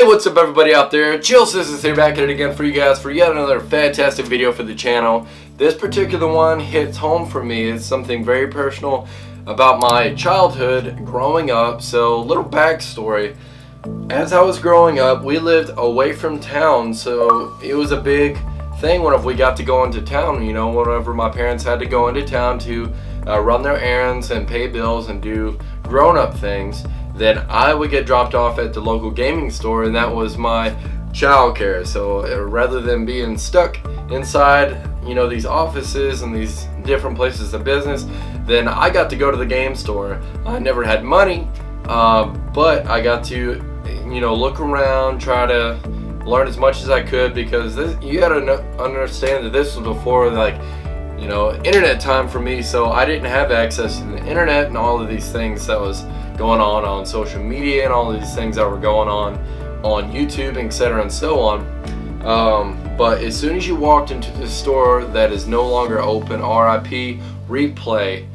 What's up everybody out there? Chill Systems here, back at it again for you guys for yet another fantastic video for the channel. This particular one hits home for me. It's something very personal about my childhood growing up. So, little backstory. As I was growing up, we lived away from town, so it was a big thing whenever we got to go into town. You know, whenever my parents had to go into town to run their errands and pay bills and do grown-up things, then I would get dropped off at the local gaming store, and that was my childcare. So rather than being stuck inside, you know, these offices and these different places of business, then I got to go to the game store. I never had money, but I got to, you know, look around, try to learn as much as I could, because you gotta understand that this was before, like, you know, internet time for me. So I didn't have access to the internet and all of these things that was going on social media and all of these things that were going on YouTube, etc. and so on. But as soon as you walked into the store that is no longer open, RIP Replay,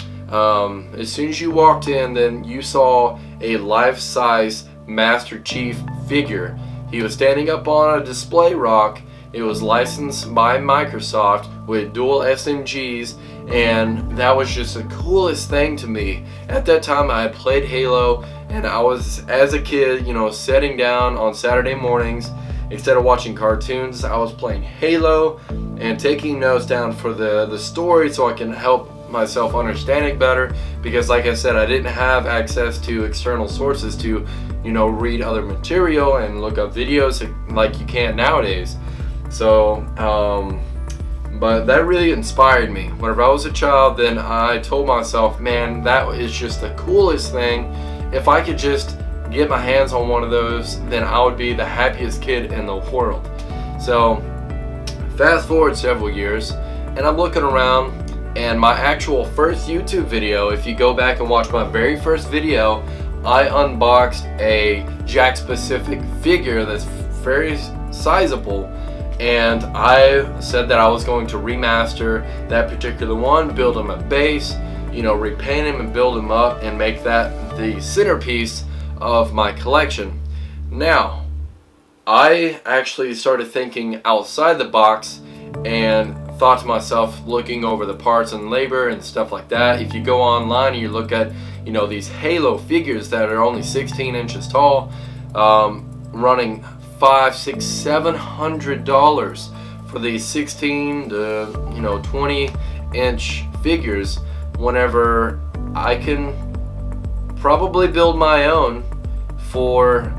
as soon as you walked in, then you saw a life-size Master Chief figure. He was standing up on a display rock. It was licensed by Microsoft with dual SMGs, and that was just the coolest thing to me. At that time, I had played Halo, and I was, as a kid, you know, sitting down on Saturday mornings, instead of watching cartoons, I was playing Halo and taking notes down for the story so I can help myself understand it better, because like I said, I didn't have access to external sources to, you know, read other material and look up videos like you can nowadays. So, but that really inspired me. Whenever I was a child, then I told myself, man, that is just the coolest thing. If I could just get my hands on one of those, then I would be the happiest kid in the world. So, fast forward several years, and I'm looking around, and my actual first YouTube video, if you go back and watch my very first video, I unboxed a Jakks Pacific figure that's very sizable. And I said that I was going to remaster that particular one, build him a base, you know, repaint him and build him up and make that the centerpiece of my collection. Now, I actually started thinking outside the box and thought to myself, looking over the parts and labor and stuff like that. If you go online and you look at, you know, these Halo figures that are only 16 inches tall, running $500, $600, $700 for these 16 to, you know, 20-inch figures, whenever I can probably build my own for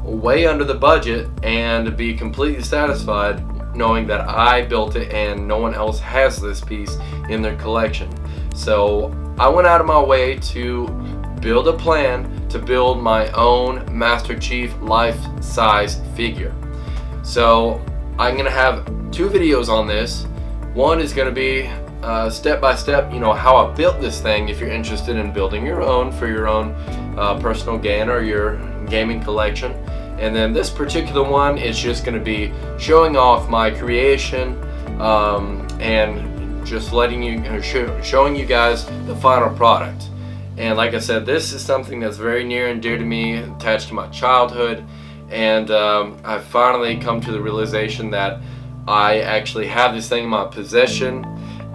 way under the budget and be completely satisfied knowing that I built it and no one else has this piece in their collection. So I went out of my way to build a plan to build my own Master Chief life-size figure. So I'm gonna have two videos on this. One is gonna be step by step, you know, how I built this thing, if you're interested in building your own for your own personal gain or your gaming collection. And then this particular one is just gonna be showing off my creation and just letting you, showing you guys the final product. And like I said, this is something that's very near and dear to me, attached to my childhood, and I've finally come to the realization that I actually have this thing in my possession,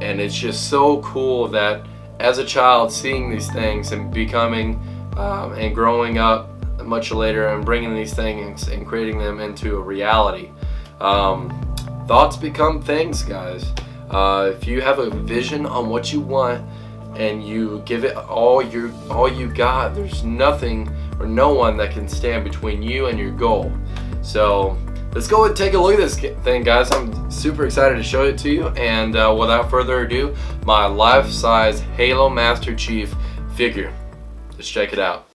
and it's just so cool that as a child, seeing these things and becoming and growing up much later and bringing these things and creating them into a reality. Thoughts become things, guys. If you have a vision on what you want, and you give it all you got, there's nothing or no one that can stand between you and your goal. So let's go and take a look at this thing, guys. I'm super excited to show it to you, and without further ado, my life-size Halo Master Chief figure. Let's check it out.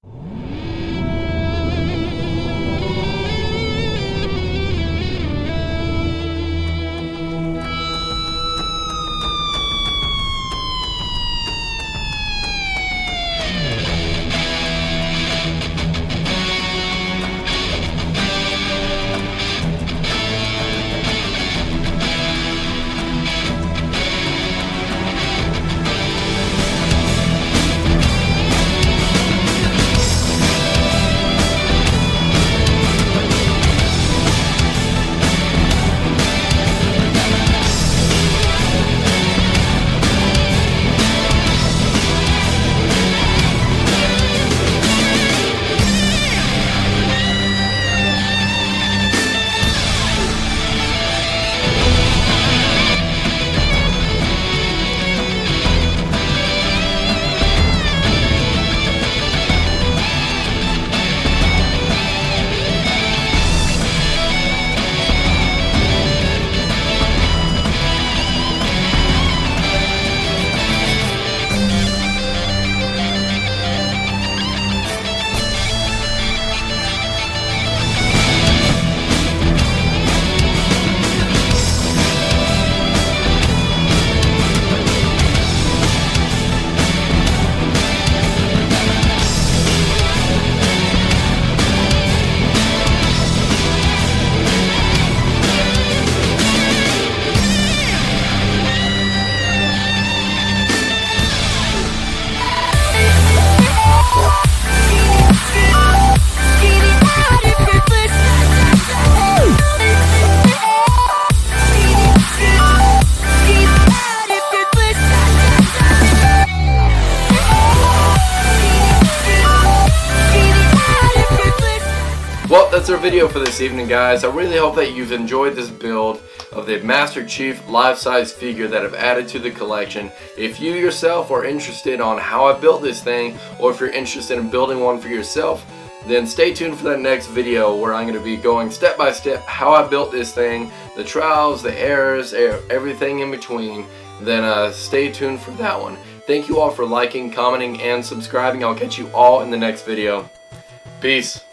video for this evening, guys. I really hope that you've enjoyed this build of the Master Chief life-size figure that I've added to the collection. If you yourself are interested on how I built this thing, or if you're interested in building one for yourself, then stay tuned for that next video where I'm going to be going step by step how I built this thing, the trials, the errors, everything in between. Then stay tuned for that one. Thank you all for liking, commenting, and subscribing. I'll catch you all in the next video. Peace.